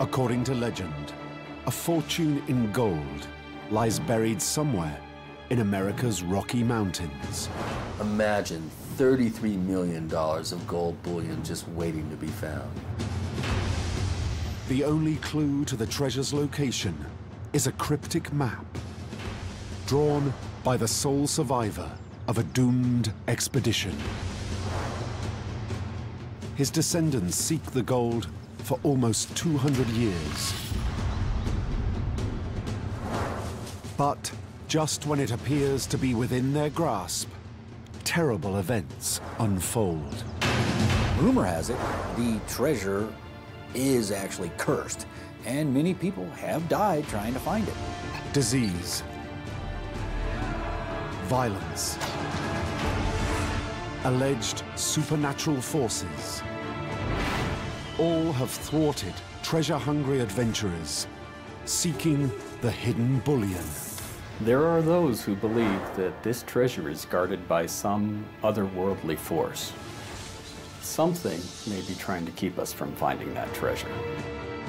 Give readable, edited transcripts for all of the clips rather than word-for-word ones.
According to legend, a fortune in gold lies buried somewhere in America's Rocky Mountains. Imagine $33 million of gold bullion just waiting to be found. The only clue to the treasure's location is a cryptic map drawn by the sole survivor of a doomed expedition. His descendants seek the gold for almost 200 years. But just when it appears to be within their grasp, terrible events unfold. Rumor has it the treasure is actually cursed, and many people have died trying to find it. Disease, violence, alleged supernatural forces, all have thwarted treasure-hungry adventurers seeking the hidden bullion. There are those who believe that this treasure is guarded by some otherworldly force. Something may be trying to keep us from finding that treasure.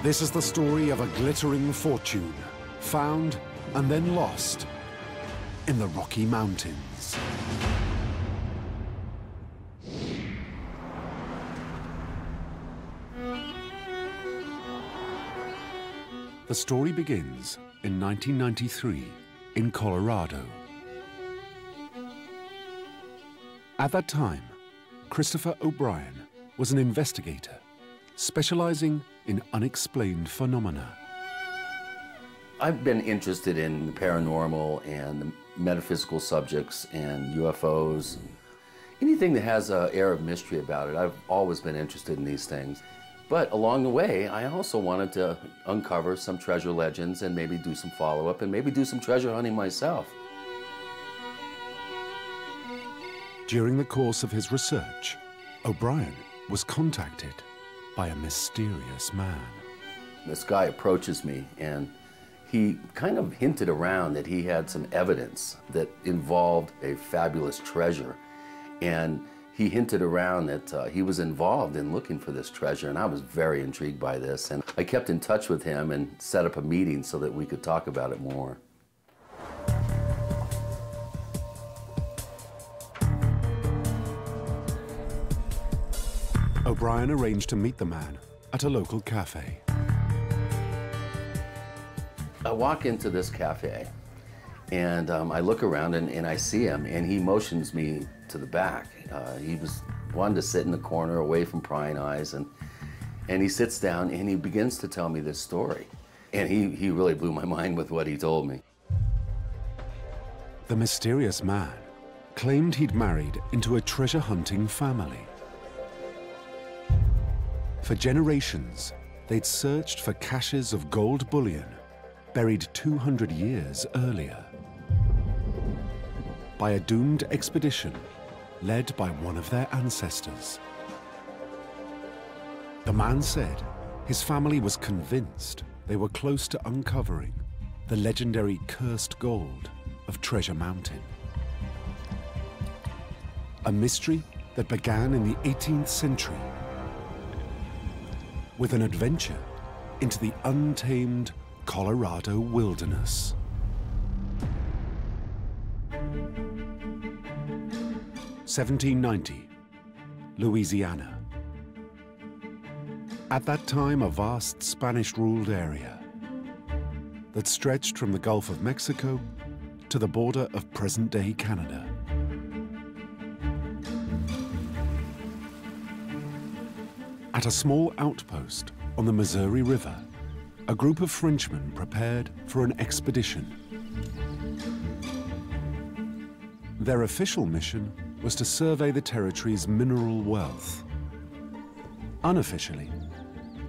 This is the story of a glittering fortune, found and then lost in the Rocky Mountains. The story begins in 1993 in Colorado. At that time, Christopher O'Brien was an investigator specializing in unexplained phenomena. I've been interested in the paranormal and the metaphysical subjects and UFOs. Anything that has an air of mystery about it, I've always been interested in these things. But along the way, I also wanted to uncover some treasure legends and maybe do some follow-up and maybe do some treasure hunting myself. During the course of his research, O'Brien was contacted by a mysterious man. This guy approaches me and he kind of hinted around that he had some evidence that involved a fabulous treasure. And he hinted around that he was involved in looking for this treasure, and I was very intrigued by this. And I kept in touch with him and set up a meeting so that we could talk about it more. O'Brien arranged to meet the man at a local cafe. I walk into this cafe, and I look around and I see him, and he motions me to the back. He wanted to sit in the corner away from prying eyes, and he sits down and he begins to tell me this story. And he really blew my mind with what he told me. The mysterious man claimed he'd married into a treasure-hunting family. For generations, they'd searched for caches of gold bullion buried 200 years earlier by a doomed expedition led by one of their ancestors. The man said his family was convinced they were close to uncovering the legendary cursed gold of Treasure Mountain. A mystery that began in the 18th century with an adventure into the untamed Colorado wilderness. (1790), Louisiana. At that time, a vast Spanish-ruled area that stretched from the Gulf of Mexico to the border of present-day Canada. At a small outpost on the Missouri River, a group of Frenchmen prepared for an expedition. Their official mission was to survey the territory's mineral wealth. Unofficially,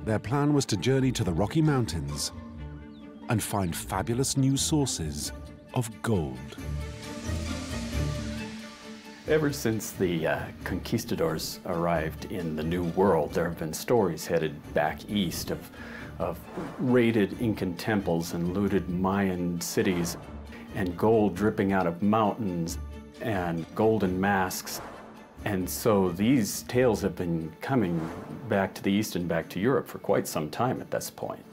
their plan was to journey to the Rocky Mountains and find fabulous new sources of gold. Ever since the conquistadors arrived in the New World, there have been stories headed back east of raided Incan temples and looted Mayan cities, and gold dripping out of mountains, and golden masks. And so these tales have been coming back to the East and back to Europe for quite some time at this point.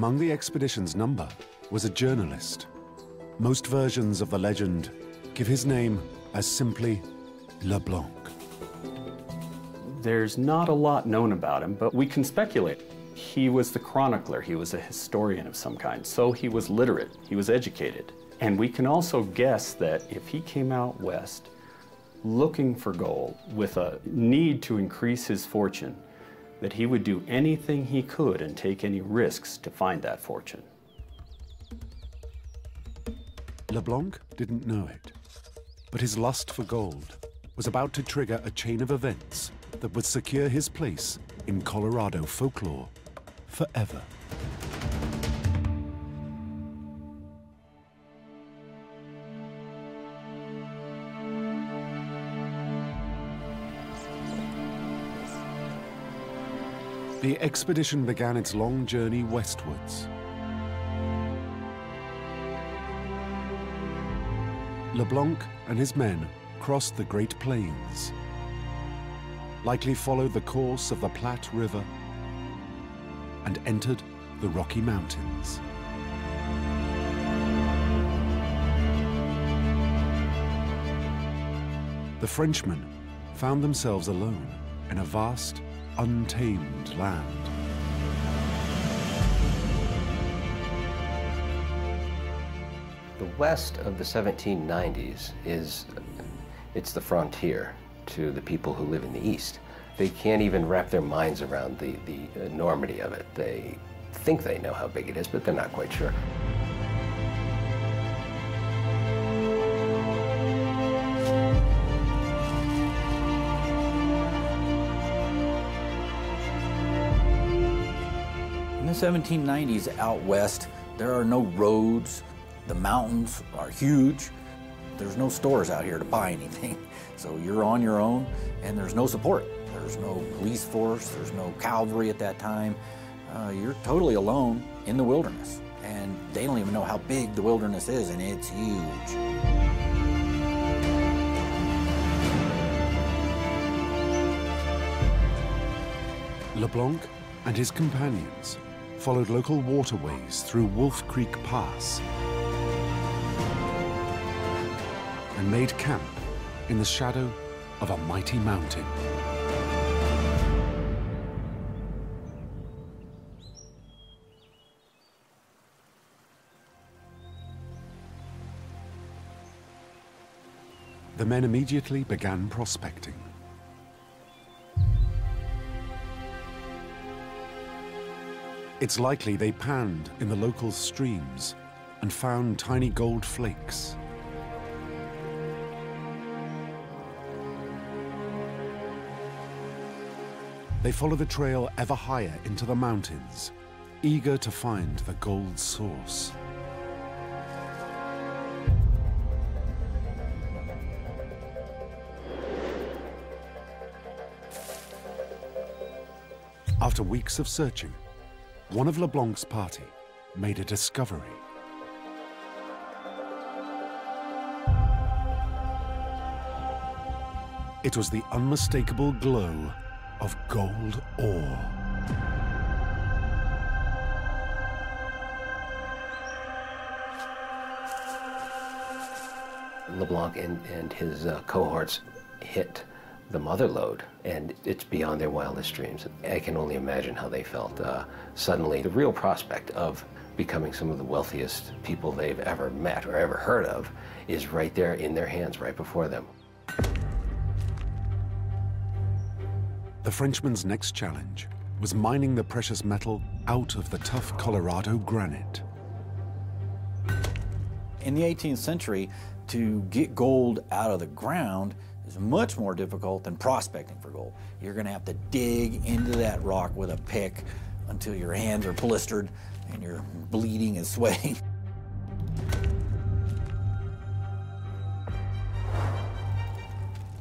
Among the expedition's number was a journalist. Most versions of the legend give his name as simply LeBlanc. There's not a lot known about him, but we can speculate. He was the chronicler, he was a historian of some kind, so he was literate, he was educated. And we can also guess that if he came out west looking for gold with a need to increase his fortune, that he would do anything he could and take any risks to find that fortune. LeBlanc didn't know it, but his lust for gold was about to trigger a chain of events that would secure his place in Colorado folklore forever. The expedition began its long journey westwards. LeBlanc and his men crossed the Great Plains, likely followed the course of the Platte River, and entered the Rocky Mountains. The Frenchmen found themselves alone in a vast, untamed land. The west of the 1790s it's the frontier to the people who live in the east. They can't even wrap their minds around the enormity of it. They think they know how big it is, but they're not quite sure. In the 1790s out west, there are no roads. The mountains are huge. There's no stores out here to buy anything. So you're on your own, and there's no support. There's no police force, there's no cavalry at that time. You're totally alone in the wilderness. And they don't even know how big the wilderness is, and it's huge. LeBlanc and his companions followed local waterways through Wolf Creek Pass and made camp in the shadow of a mighty mountain. The men immediately began prospecting. It's likely they panned in the local streams and found tiny gold flakes. They follow the trail ever higher into the mountains, eager to find the gold source. After weeks of searching, one of LeBlanc's party made a discovery. It was the unmistakable glow of gold ore. LeBlanc and his cohorts hit the mother lode, and it's beyond their wildest dreams. I can only imagine how they felt. Suddenly, the real prospect of becoming some of the wealthiest people they've ever met or ever heard of is right there in their hands, right before them. The Frenchman's next challenge was mining the precious metal out of the tough Colorado granite. In the 18th century, to get gold out of the ground is much more difficult than prospecting for gold. You're going to have to dig into that rock with a pick until your hands are blistered and you're bleeding and sweating.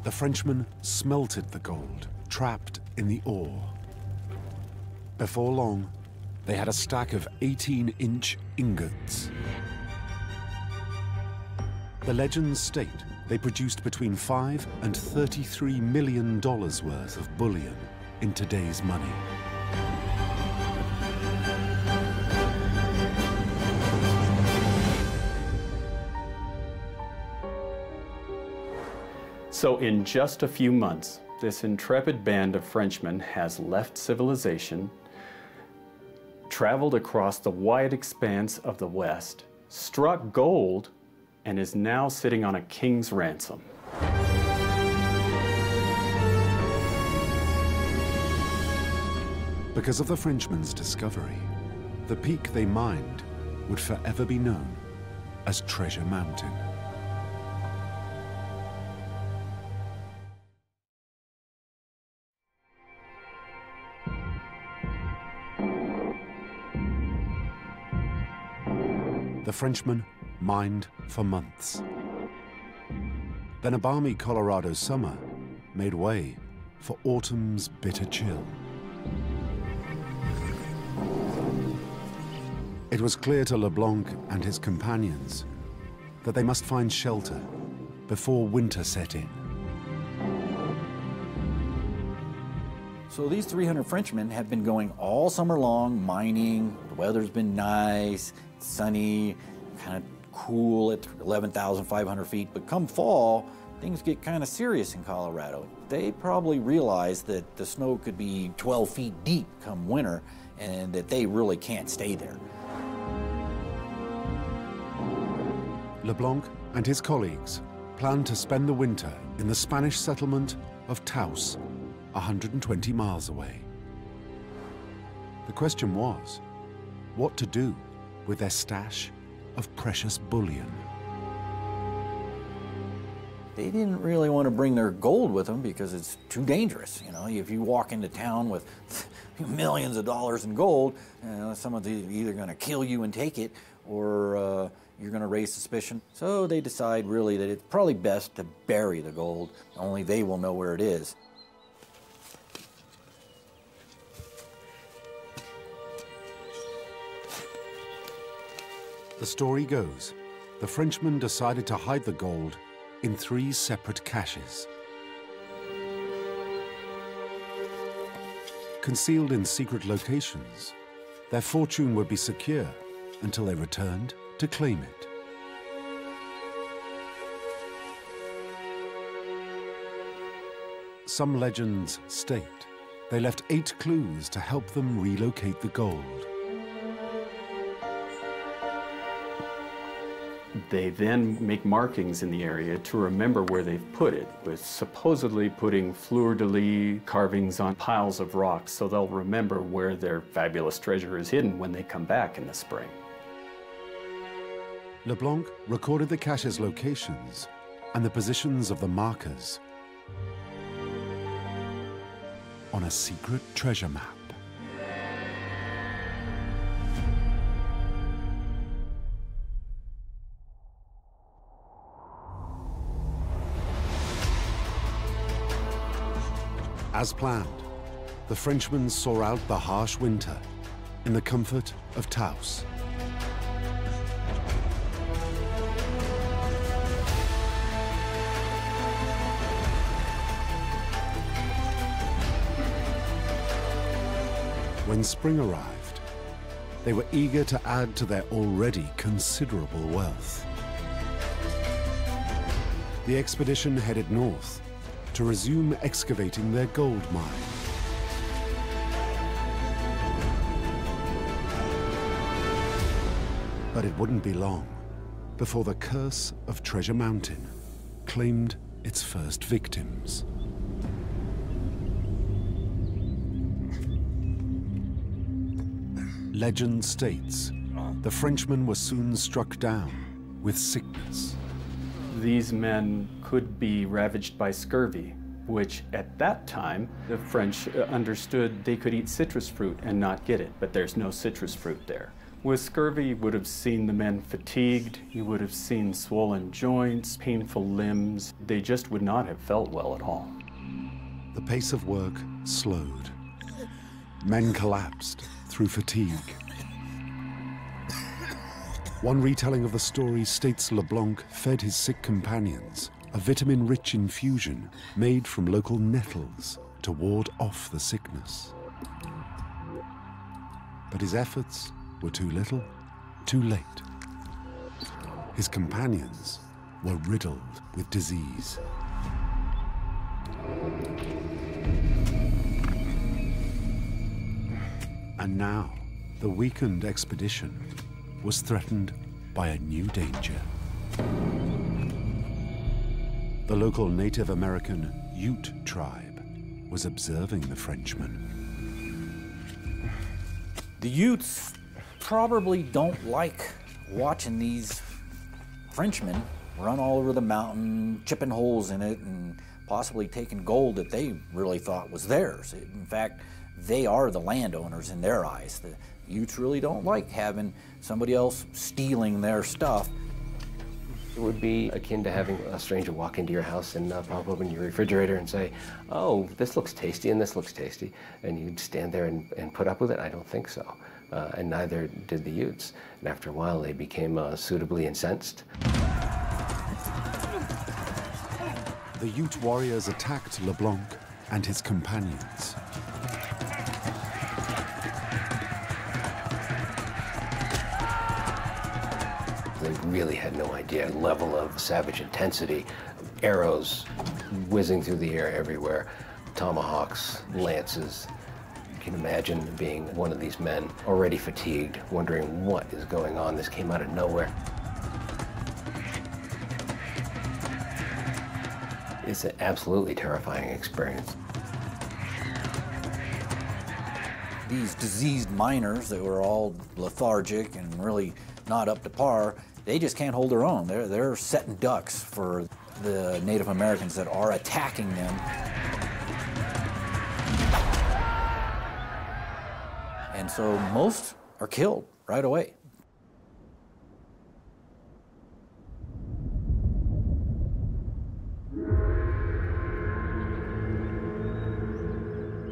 The Frenchmen smelted the gold trapped in the ore. Before long, they had a stack of 18-inch ingots. The legends state they produced between $5 and $33 million worth of bullion in today's money. So in just a few months, this intrepid band of Frenchmen has left civilization, traveled across the wide expanse of the West, struck gold, and is now sitting on a king's ransom. Because of the Frenchmen's discovery, the peak they mined would forever be known as Treasure Mountain. The Frenchmen mined for months. Then a balmy Colorado summer made way for autumn's bitter chill. It was clear to LeBlanc and his companions that they must find shelter before winter set in. So these 300 Frenchmen have been going all summer long mining. The weather's been nice, sunny, kind of cool at 11,500 feet. But come fall, things get kind of serious in Colorado. They probably realize that the snow could be 12 feet deep come winter and that they really can't stay there. LeBlanc and his colleagues planned to spend the winter in the Spanish settlement of Taos, 120 miles away. The question was, what to do with their stash of precious bullion? They didn't really want to bring their gold with them because it's too dangerous. You know, if you walk into town with millions of dollars in gold, someone's either going to kill you and take it, or you're going to raise suspicion. So they decide really that it's probably best to bury the gold. Only they will know where it is. The story goes, the Frenchmen decided to hide the gold in 3 separate caches. Concealed in secret locations, their fortune would be secure until they returned to claim it. Some legends state they left 8 clues to help them relocate the gold. They then make markings in the area to remember where they've put it, with supposedly putting fleur-de-lis carvings on piles of rocks so they'll remember where their fabulous treasure is hidden when they come back in the spring. LeBlanc recorded the cache's locations and the positions of the markers on a secret treasure map. As planned, the Frenchmen saw out the harsh winter in the comfort of Taos. When spring arrived, they were eager to add to their already considerable wealth. The expedition headed north to resume excavating their gold mine. But it wouldn't be long before the curse of Treasure Mountain claimed its first victims. Legend states the Frenchmen were soon struck down with sickness. These men could be ravaged by scurvy, which at that time the French understood they could eat citrus fruit and not get it, but there's no citrus fruit there. With scurvy, you would have seen the men fatigued, you would have seen swollen joints, painful limbs. They just would not have felt well at all. The pace of work slowed. Men collapsed through fatigue. One retelling of the story states LeBlanc fed his sick companions a vitamin-rich infusion made from local nettles to ward off the sickness. But his efforts were too little, too late. His companions were riddled with disease. And now, the weakened expedition was threatened by a new danger. The local Native American Ute tribe was observing the Frenchmen. The Utes probably don't like watching these Frenchmen run all over the mountain, chipping holes in it, and possibly taking gold that they really thought was theirs. In fact, they are the landowners in their eyes. The Utes really don't like having somebody else stealing their stuff. It would be akin to having a stranger walk into your house and pop open your refrigerator and say, oh, this looks tasty and this looks tasty, and you'd stand there and put up with it? I don't think so. And neither did the Utes. And after a while, they became suitably incensed. The Ute warriors attacked LeBlanc and his companions. They really had no idea the level of savage intensity. Arrows whizzing through the air everywhere, tomahawks, lances. You can imagine being one of these men, already fatigued, wondering what is going on. This came out of nowhere. It's an absolutely terrifying experience. These diseased miners that were all lethargic and really not up to par, they just can't hold their own. They're setting ducks for the Native Americans that are attacking them. And so most are killed right away.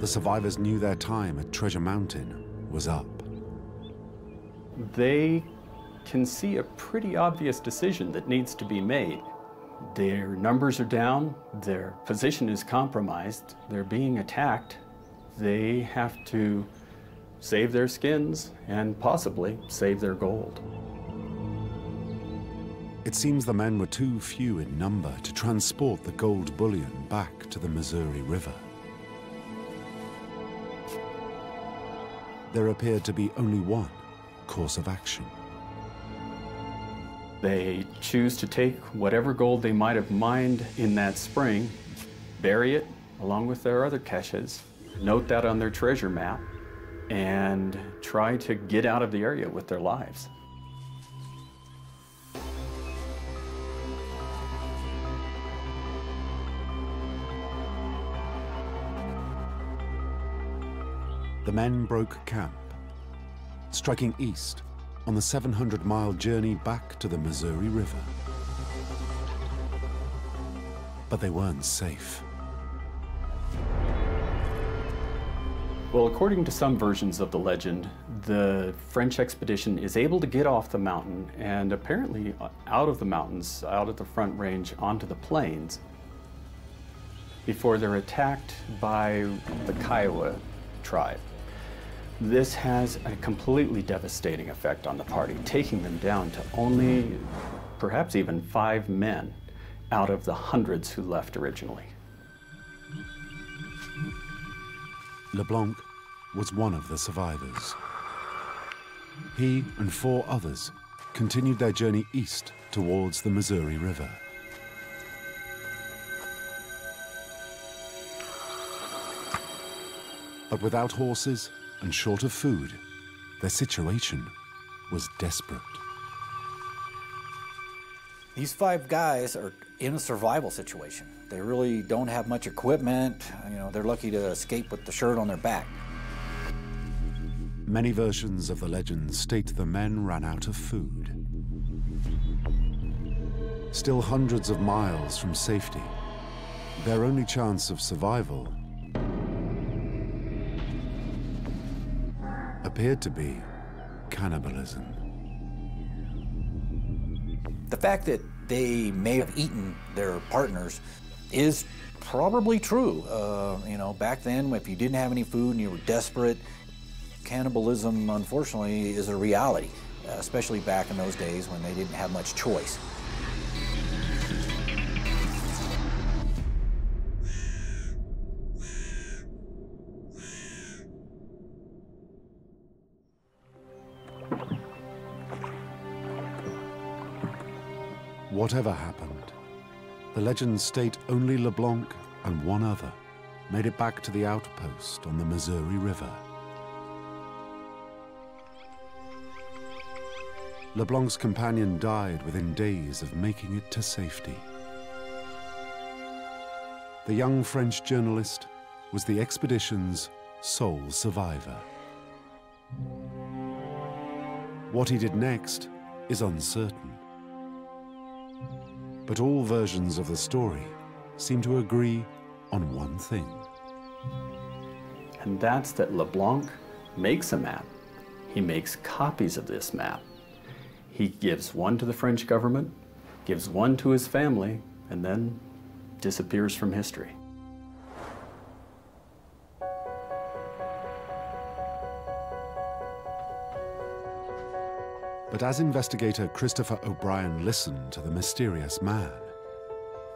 The survivors knew their time at Treasure Mountain was up. They can see a pretty obvious decision that needs to be made. Their numbers are down, their position is compromised, they're being attacked. They have to save their skins and possibly save their gold. It seems the men were too few in number to transport the gold bullion back to the Missouri River. There appeared to be only one course of action. They choose to take whatever gold they might have mined in that spring, bury it along with their other caches, note that on their treasure map, and try to get out of the area with their lives. The men broke camp, striking east on the 700-mile journey back to the Missouri River. But they weren't safe. Well, according to some versions of the legend, the French expedition is able to get off the mountain and apparently out of the mountains, out of the Front Range, onto the plains before they're attacked by the Kiowa tribe. This has a completely devastating effect on the party, taking them down to only perhaps even 5 men out of the hundreds who left originally. LeBlanc was one of the survivors. He and 4 others continued their journey east towards the Missouri River. But without horses and short of food, their situation was desperate. These 5 guys are in a survival situation. They really don't have much equipment. You know, they're lucky to escape with the shirt on their back. Many versions of the legend state the men ran out of food. Still hundreds of miles from safety, their only chance of survival appeared to be cannibalism. The fact that they may have eaten their partners is probably true. You know, back then, if you didn't have any food and you were desperate, cannibalism, unfortunately, is a reality, especially back in those days when they didn't have much choice. Whatever happened, the legends state only LeBlanc and one other made it back to the outpost on the Missouri River. LeBlanc's companion died within days of making it to safety. The young French journalist was the expedition's sole survivor. What he did next is uncertain. But all versions of the story seem to agree on one thing. And that's that LeBlanc makes a map. He makes copies of this map. He gives one to the French government, gives one to his family, and then disappears from history. But as investigator Christopher O'Brien listened to the mysterious man,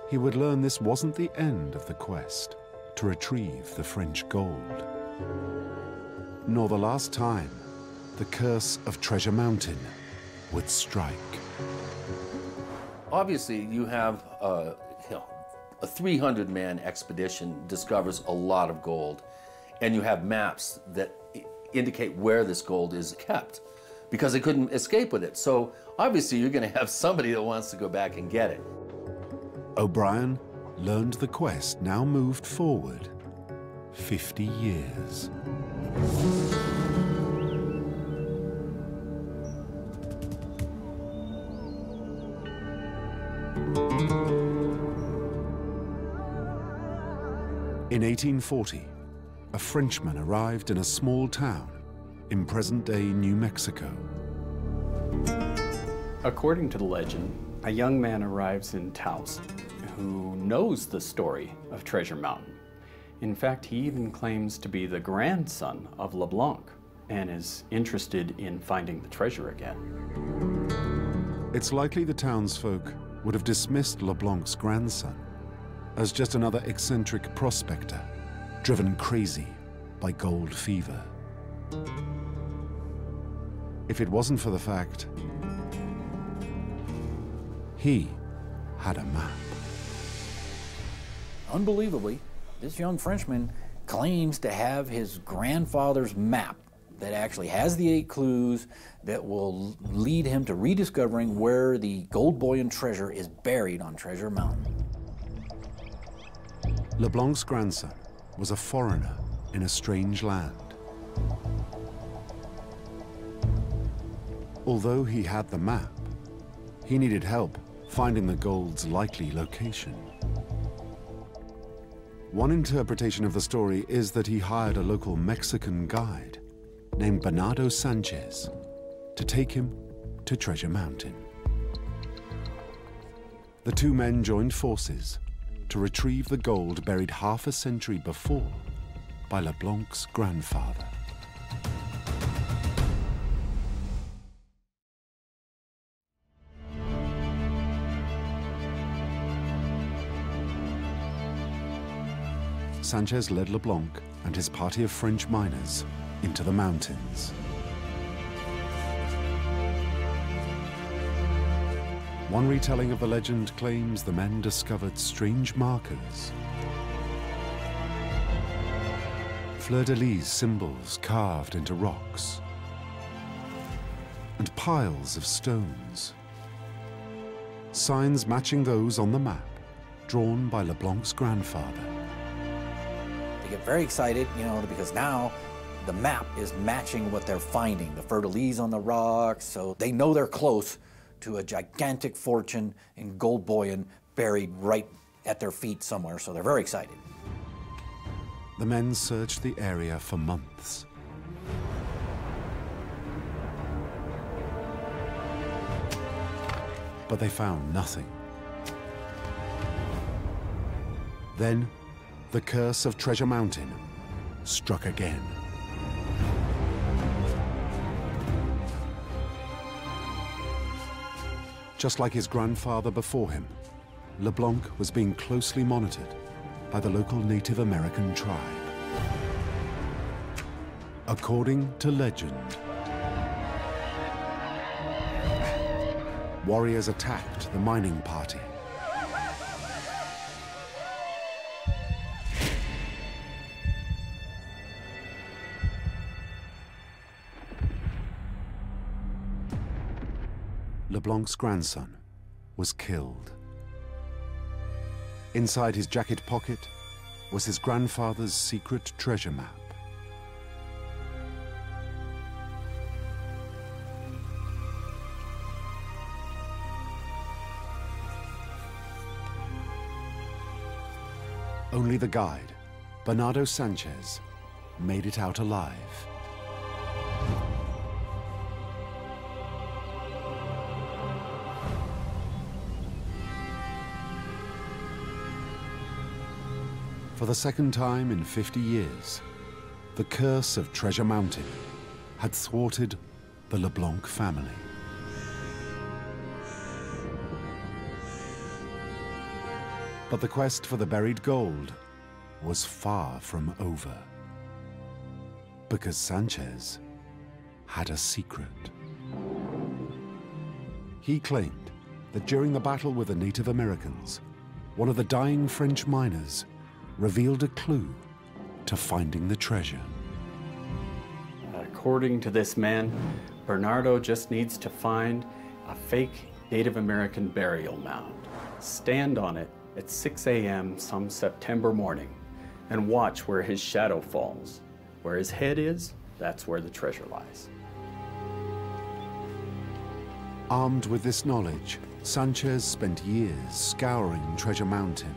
he would learn this wasn't the end of the quest to retrieve the French gold, nor the last time the curse of Treasure Mountain would strike. Obviously, you have a 300-man expedition discovers a lot of gold, and you have maps that indicate where this gold is kept, because they couldn't escape with it. So obviously you're going to have somebody that wants to go back and get it. O'Brien learned the quest now moved forward 50 years. In 1840, a Frenchman arrived in a small town in present-day New Mexico. According to the legend, a young man arrives in Taos who knows the story of Treasure Mountain. In fact, he even claims to be the grandson of LeBlanc and is interested in finding the treasure again. It's likely the townsfolk would have dismissed LeBlanc's grandson as just another eccentric prospector driven crazy by gold fever. If it wasn't for the fact he had a map. Unbelievably, this young Frenchman claims to have his grandfather's map that actually has the 8 clues that will lead him to rediscovering where the gold bullion treasure is buried on Treasure Mountain. LeBlanc's grandson was a foreigner in a strange land. Although he had the map, he needed help finding the gold's likely location. One interpretation of the story is that he hired a local Mexican guide named Bernardo Sanchez to take him to Treasure Mountain. The two men joined forces to retrieve the gold buried half a century before by LeBlanc's grandfather. Sanchez led LeBlanc and his party of French miners into the mountains. One retelling of the legend claims the men discovered strange markers, fleur-de-lis symbols carved into rocks, and piles of stones, signs matching those on the map drawn by LeBlanc's grandfather. They get very excited, because now the map is matching what they're finding, the fleur-de-lis on the rocks, so they know they're close to a gigantic fortune in gold bullion buried right at their feet somewhere, so they're very excited. The men searched the area for months. But they found nothing. Then, the curse of Treasure Mountain struck again. Just like his grandfather before him, LeBlanc was being closely monitored by the local Native American tribe. According to legend, warriors attacked the mining party. Leblanc's grandson was killed. Inside his jacket pocket was his grandfather's secret treasure map. Only the guide, Bernardo Sanchez, made it out alive. For the second time in 50 years, the curse of Treasure Mountain had thwarted the Leblanc family. But the quest for the buried gold was far from over, because Sanchez had a secret. He claimed that during the battle with the Native Americans, one of the dying French miners revealed a clue to finding the treasure. According to this man, Bernardo just needs to find a fake Native American burial mound, stand on it at 6 a.m. some September morning, and watch where his shadow falls. Where his head is, that's where the treasure lies. Armed with this knowledge, Sanchez spent years scouring Treasure Mountain,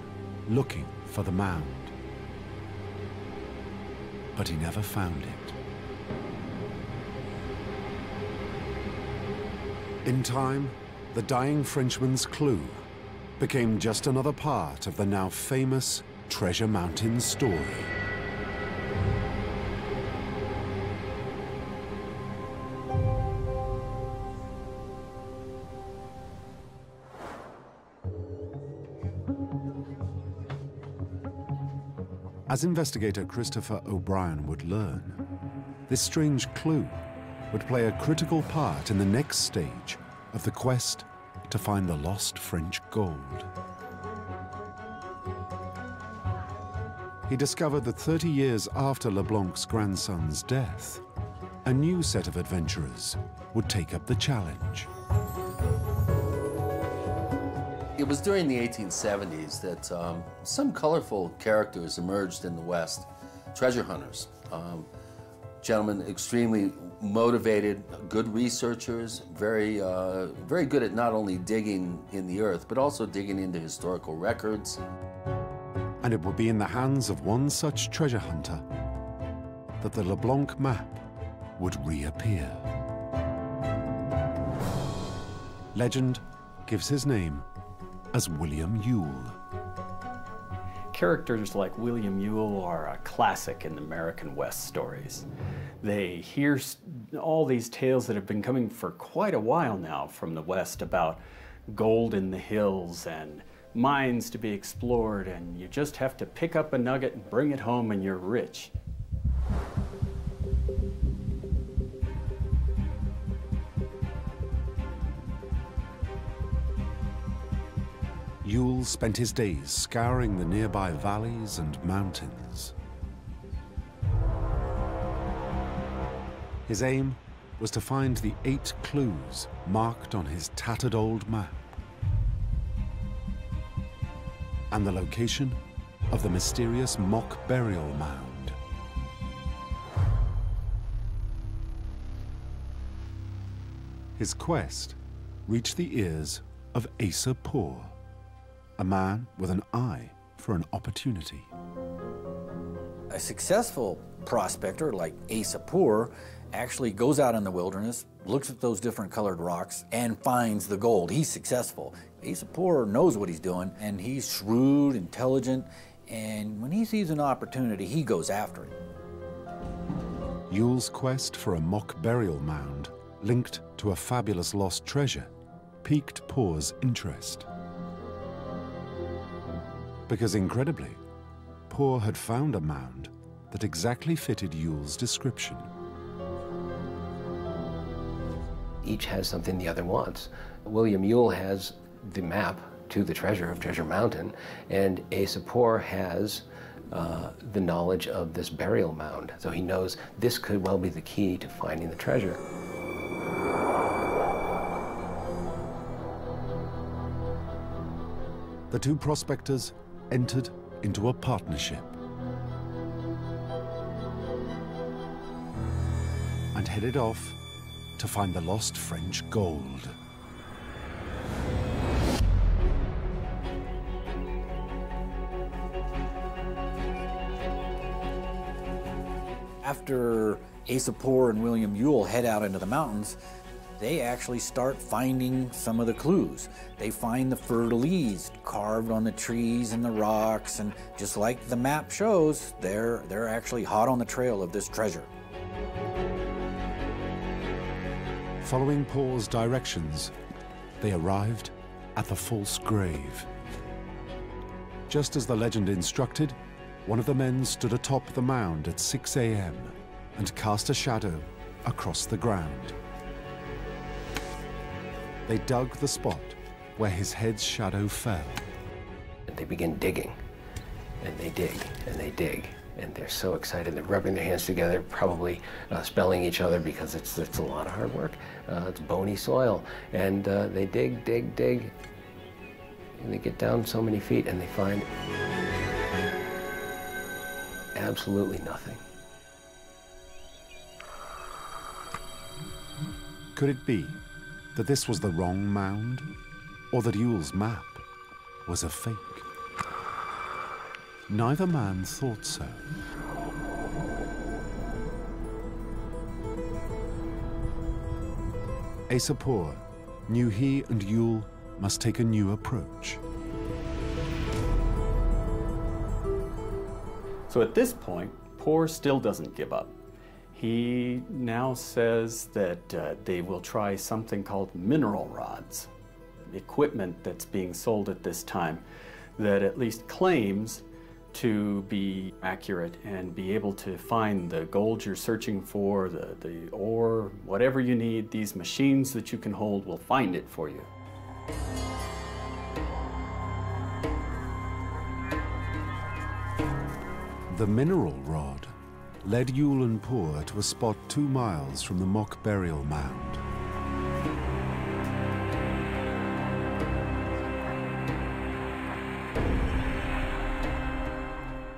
looking for the mound. But he never found it. In time, the dying Frenchman's clue became just another part of the now famous Treasure Mountain story. As investigator Christopher O'Brien would learn, this strange clue would play a critical part in the next stage of the quest to find the lost French gold. He discovered that 30 years after Leblanc's grandson's death, a new set of adventurers would take up the challenge. It was during the 1870s that some colorful characters emerged in the West, treasure hunters. Gentlemen extremely motivated, good researchers, very good at not only digging in the earth, but also digging into historical records. And it would be in the hands of one such treasure hunter that the Leblanc map would reappear. Legend gives his name as William Ewell. Characters like William Ewell are a classic in American West stories. They hear all these tales that have been coming for quite a while now from the West about gold in the hills and mines to be explored, and you just have to pick up a nugget and bring it home and you're rich. Ewell spent his days scouring the nearby valleys and mountains. His aim was to find the 8 clues marked on his tattered old map and the location of the mysterious mock burial mound. His quest reached the ears of Asa Poor, a man with an eye for an opportunity. A successful prospector like Asa Poor actually goes out in the wilderness, looks at those different colored rocks, and finds the gold. He's successful. Asa Poor knows what he's doing, and he's shrewd, intelligent, and when he sees an opportunity, he goes after it. Ewell's quest for a mock burial mound linked to a fabulous lost treasure piqued Poor's interest. Because incredibly, Poor had found a mound that exactly fitted Ewell's description. each has something the other wants. William Yule has the map to the treasure of Treasure Mountain, and Asa Poor has the knowledge of this burial mound. So he knows this could well be the key to finding the treasure. The two prospectors entered into a partnership and headed off to find the lost French gold. After Asa Poor and William Yule head out into the mountains, they actually start finding some of the clues. They find the fleur-de-lis carved on the trees and the rocks, and just like the map shows, they're actually hot on the trail of this treasure. Following Poor's directions, they arrived at the false grave. Just as the legend instructed, one of the men stood atop the mound at 6 a.m. and cast a shadow across the ground. They dug the spot where his head's shadow fell. They begin digging, and they dig, and they dig, and they're so excited. They're rubbing their hands together, probably spelling each other because it's a lot of hard work. It's bony soil, and they dig, dig, dig, and they get down so many feet, and they find absolutely nothing. Could it be that this was the wrong mound, or that Yule's map was a fake? Neither man thought so. Asa Poor knew he and Yule must take a new approach. So at this point, Poor still doesn't give up. He now says that they will try something called mineral rods, equipment that's being sold at this time that at least claims to be accurate and be able to find the gold you're searching for, the ore, whatever you need. These machines that you can hold will find it for you. The mineral rod led Yule and Poor to a spot 2 miles from the mock burial mound.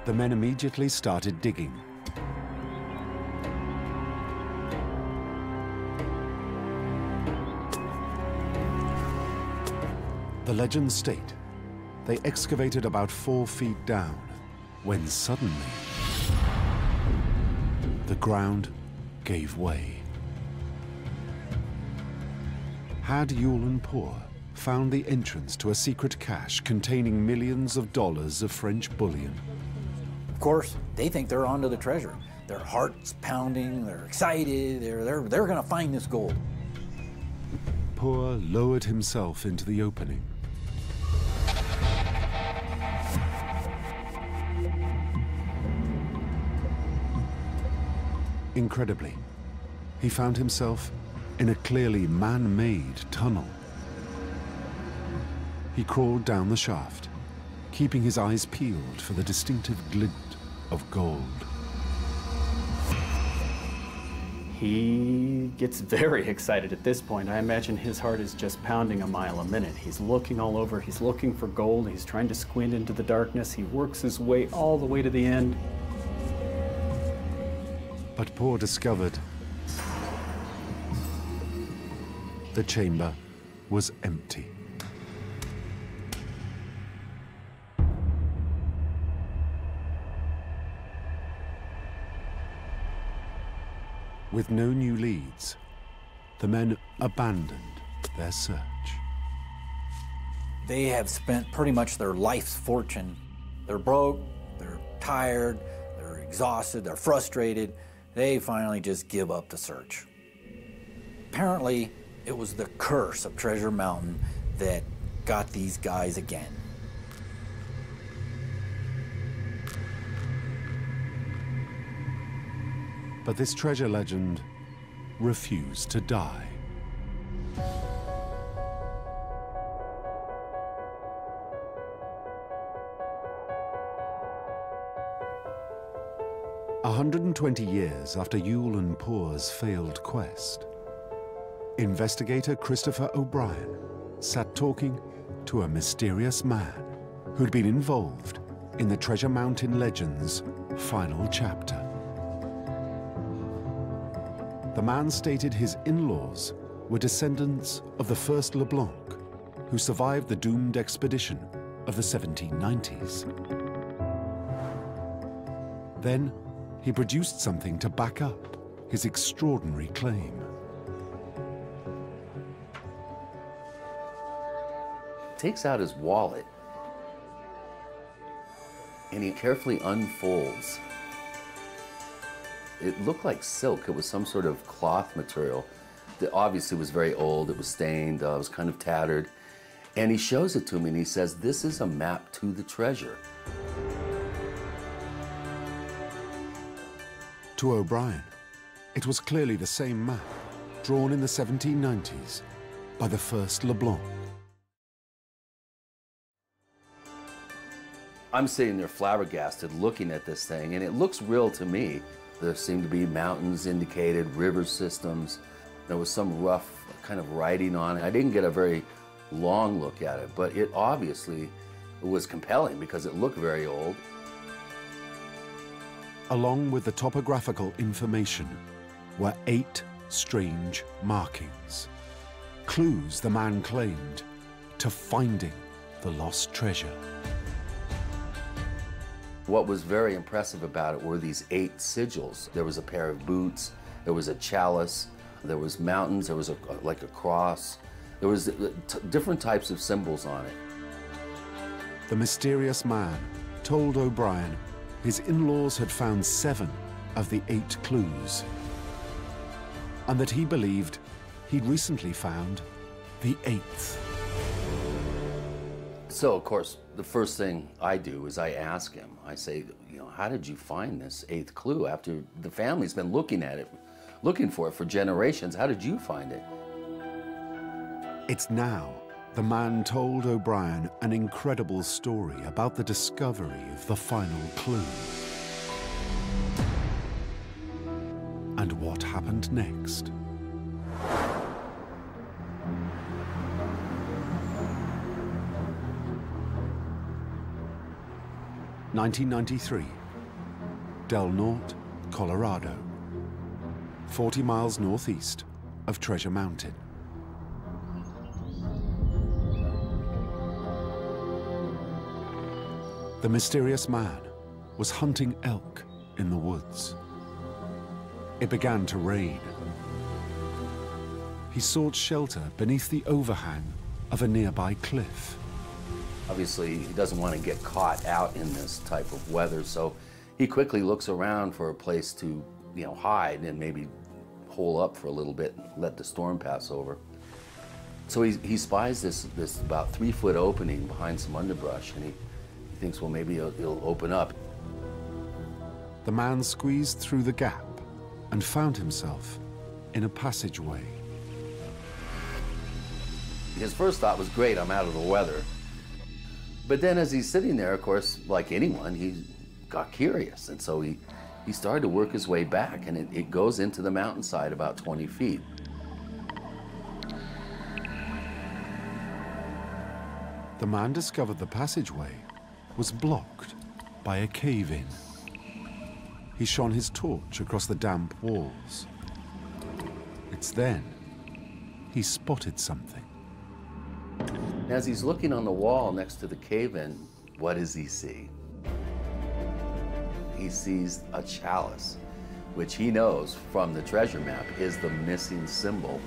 The men immediately started digging. The legends state they excavated about 4 feet down when suddenly the ground gave way. Had Yule and Poor found the entrance to a secret cache containing millions of dollars of French bullion? Of course, they think they're onto the treasure. Their heart's pounding, they're excited, they're gonna find this gold. Poor lowered himself into the opening. Incredibly, he found himself in a clearly man-made tunnel. He crawled down the shaft, keeping his eyes peeled for the distinctive glint of gold. He gets very excited at this point. I imagine his heart is just pounding a mile a minute. He's looking all over, he's looking for gold, he's trying to squint into the darkness, he works his way all the way to the end. But Poor discovered the chamber was empty. With no new leads, the men abandoned their search. They have spent pretty much their life's fortune. They're broke, they're tired, they're exhausted, they're frustrated. They finally just give up the search. Apparently, it was the curse of Treasure Mountain that got these guys again. But this treasure legend refused to die. 120 years after Yule and Poor's failed quest, investigator Christopher O'Brien sat talking to a mysterious man who'd been involved in the Treasure Mountain legend's final chapter. The man stated his in-laws were descendants of the first LeBlanc, who survived the doomed expedition of the 1790s. Then he produced something to back up his extraordinary claim. Takes out his wallet and he carefully unfolds. It looked like silk. It was some sort of cloth material that obviously was very old. It was stained, it was kind of tattered. And he shows it to me and he says, "This is a map to the treasure." To O'Brien, it was clearly the same map drawn in the 1790s by the first LeBlanc. I'm sitting there flabbergasted looking at this thing, and it looks real to me. There seemed to be mountains indicated, river systems. There was some rough kind of writing on it. I didn't get a very long look at it, but it obviously was compelling because it looked very old. Along with the topographical information were 8 strange markings, clues the man claimed to finding the lost treasure. What was very impressive about it were these 8 sigils. There was a pair of boots, there was a chalice, there was mountains, there was like a cross. There was different types of symbols on it. The mysterious man told O'Brien his in-laws had found 7 of the 8 clues, and that he believed he'd recently found the 8th. So, of course, the first thing I do is I ask him, I say, you know, how did you find this 8th clue after the family's been looking at it, looking for it for generations? How did you find it? It's now the man told O'Brien an incredible story about the discovery of the final clue. And what happened next? (1993), Del Norte, Colorado, 40 miles northeast of Treasure Mountain. The mysterious man was hunting elk in the woods. It began to rain. He sought shelter beneath the overhang of a nearby cliff. Obviously, he doesn't want to get caught out in this type of weather, so he quickly looks around for a place to, you know, hide and maybe hole up for a little bit and let the storm pass over. So he spies this about 3-foot opening behind some underbrush, and he thinks, well, maybe it'll open up. The man squeezed through the gap and found himself in a passageway. His first thought was, great, I'm out of the weather. But then as he's sitting there, of course, like anyone, he got curious. And so he started to work his way back, and it goes into the mountainside about 20 feet. The man discovered the passageway was blocked by a cave-in. He shone his torch across the damp walls. It's then he spotted something. As he's looking on the wall next to the cave-in, what does he see? He sees a chalice, which he knows from the treasure map is the missing symbol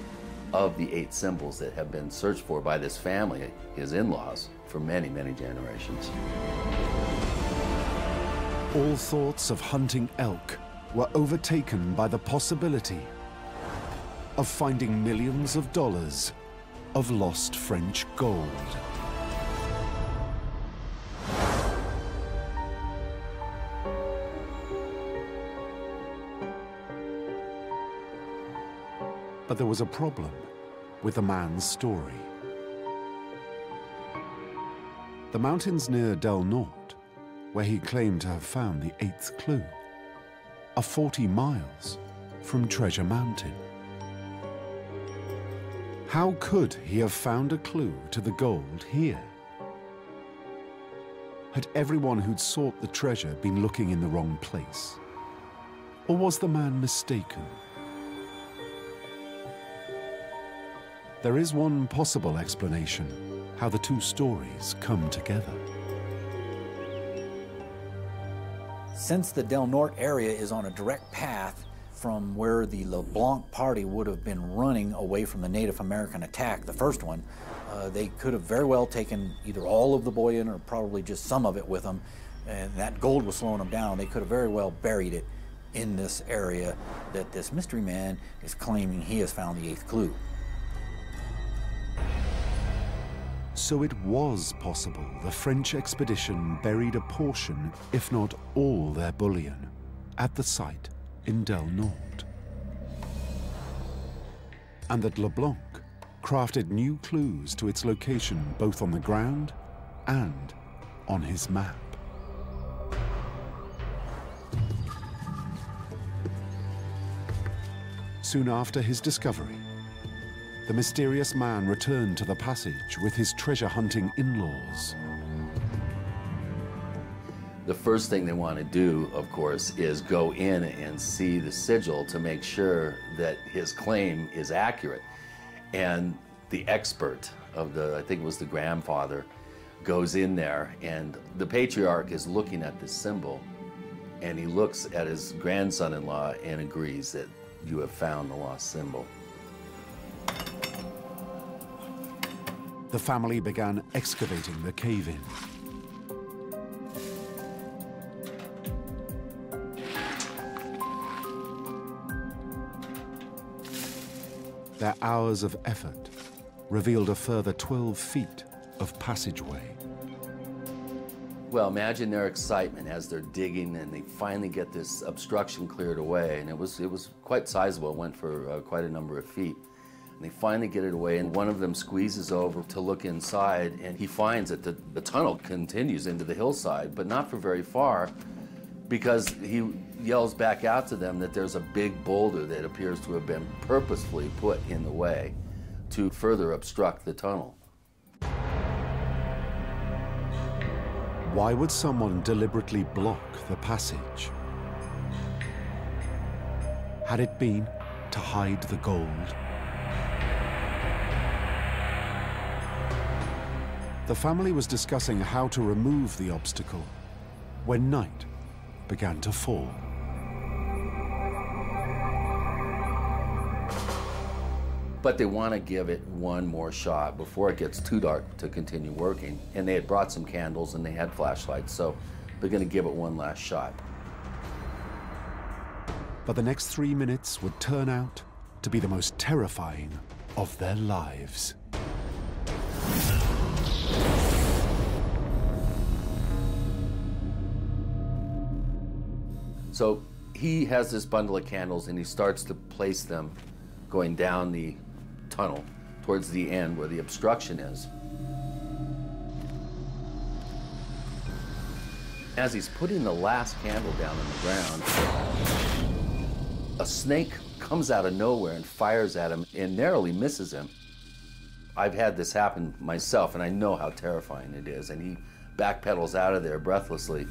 of the 8 symbols that have been searched for by this family, his in-laws, for many, many generations. All thoughts of hunting elk were overtaken by the possibility of finding millions of dollars of lost French gold. But there was a problem with the man's story. The mountains near Del Norte, where he claimed to have found the 8th clue, are 40 miles from Treasure Mountain. How could he have found a clue to the gold here? Had everyone who'd sought the treasure been looking in the wrong place? Or was the man mistaken? There is one possible explanation how the two stories come together. Since the Del Norte area is on a direct path from where the LeBlanc party would have been running away from the Native American attack, the first one, they could have very well taken either all of the bullion or probably just some of it with them, and that gold was slowing them down. They could have very well buried it in this area that this mystery man is claiming he has found the 8th clue. So it was possible the French expedition buried a portion, if not all, their bullion at the site in Del Norte. And that LeBlanc crafted new clues to its location both on the ground and on his map. Soon after his discovery, the mysterious man returned to the passage with his treasure-hunting in-laws. The first thing they want to do, of course, is go in and see the sigil to make sure that his claim is accurate. And the expert of the, I think it was the grandfather, goes in there, and the patriarch is looking at this symbol, and he looks at his grandson-in-law and agrees that you have found the lost symbol. The family began excavating the cave-in. Their hours of effort revealed a further 12 feet of passageway. Well, imagine their excitement as they're digging and they finally get this obstruction cleared away, and it was quite sizable. It went for quite a number of feet. And they finally get it away, and one of them squeezes over to look inside, and he finds that the tunnel continues into the hillside, but not for very far, because he yells back out to them that there's a big boulder that appears to have been purposefully put in the way to further obstruct the tunnel. Why would someone deliberately block the passage? Had it been to hide the gold? The family was discussing how to remove the obstacle when night began to fall. But they want to give it one more shot before it gets too dark to continue working. And they had brought some candles and they had flashlights, so they're going to give it one last shot. But the next 3 minutes would turn out to be the most terrifying of their lives. So he has this bundle of candles and he starts to place them going down the tunnel towards the end where the obstruction is. As he's putting the last candle down on the ground, a snake comes out of nowhere and fires at him and narrowly misses him. I've had this happen myself and I know how terrifying it is, and he backpedals out of there breathlessly.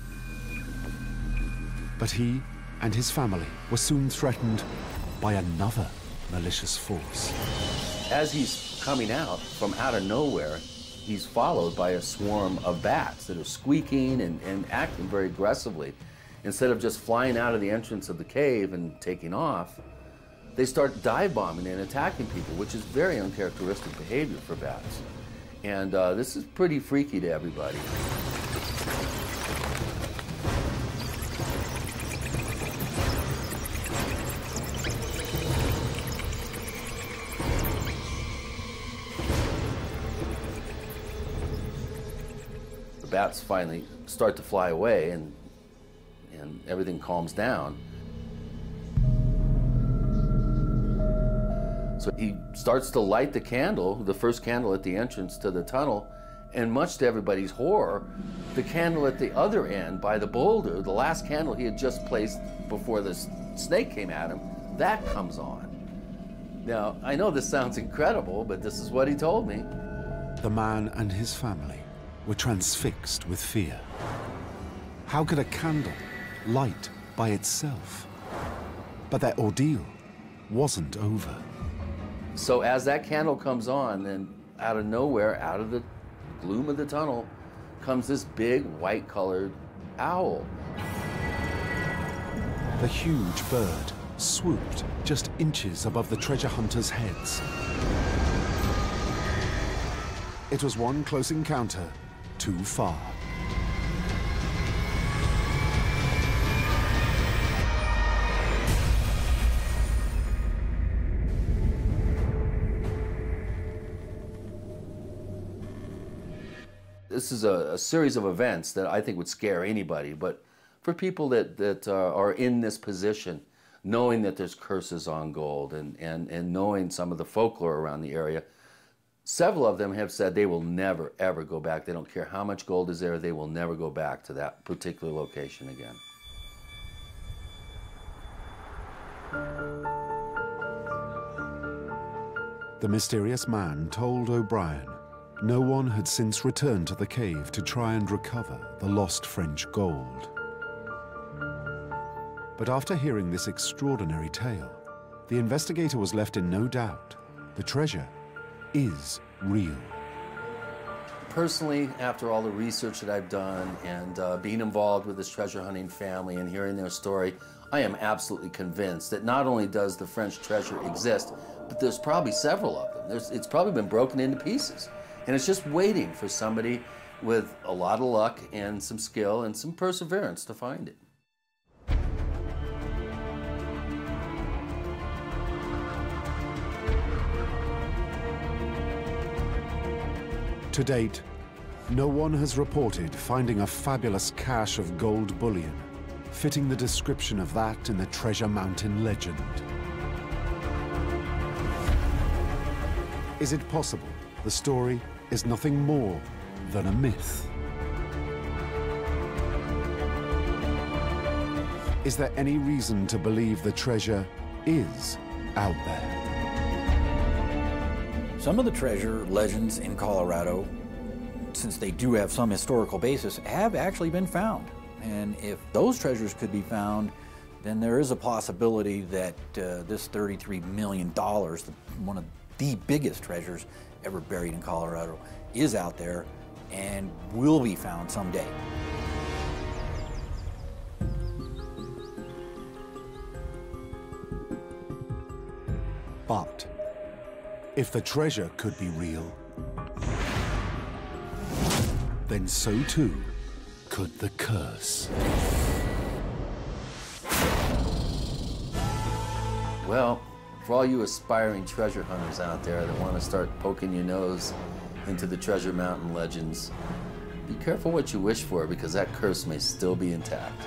But he and his family were soon threatened by another malicious force. As he's coming out from out of nowhere, he's followed by a swarm of bats that are squeaking and acting very aggressively. Instead of just flying out of the entrance of the cave and taking off, they start dive bombing and attacking people, which is very uncharacteristic behavior for bats. And this is pretty freaky to everybody. Bats finally start to fly away and everything calms down. So he starts to light the candle, the first candle at the entrance to the tunnel, And much to everybody's horror, the candle at the other end by the boulder, the last candle he had just placed before the snake came at him, that comes on. Now, I know this sounds incredible, but this is what he told me. The man and his family were transfixed with fear. How could a candle light by itself? But their ordeal wasn't over. So as that candle comes on, then out of nowhere, out of the gloom of the tunnel, comes this big white-colored owl. The huge bird swooped just inches above the treasure hunters' heads. It was one close encounter too far. This is a series of events that I think would scare anybody, but for people that are in this position, knowing that there's curses on gold and knowing some of the folklore around the area, several of them have said they will never, ever go back. They don't care how much gold is there, they will never go back to that particular location again. The mysterious man told O'Brien no one had since returned to the cave to try and recover the lost French gold. But after hearing this extraordinary tale, the investigator was left in no doubt. The treasure is real. Personally, after all the research that I've done and being involved with this treasure hunting family and hearing their story, I am absolutely convinced that not only does the French treasure exist, but there's probably several of them. It's probably been broken into pieces. And it's just waiting for somebody with a lot of luck and some skill and some perseverance to find it. To date, no one has reported finding a fabulous cache of gold bullion, fitting the description of that in the Treasure Mountain legend. Is it possible the story is nothing more than a myth? Is there any reason to believe the treasure is out there? Some of the treasure legends in Colorado, since they do have some historical basis, have actually been found. And if those treasures could be found, then there is a possibility that this $33 million, one of the biggest treasures ever buried in Colorado, is out there and will be found someday. But if the treasure could be real, then so too could the curse. Well, for all you aspiring treasure hunters out there that want to start poking your nose into the Treasure Mountain legends, be careful what you wish for, because that curse may still be intact.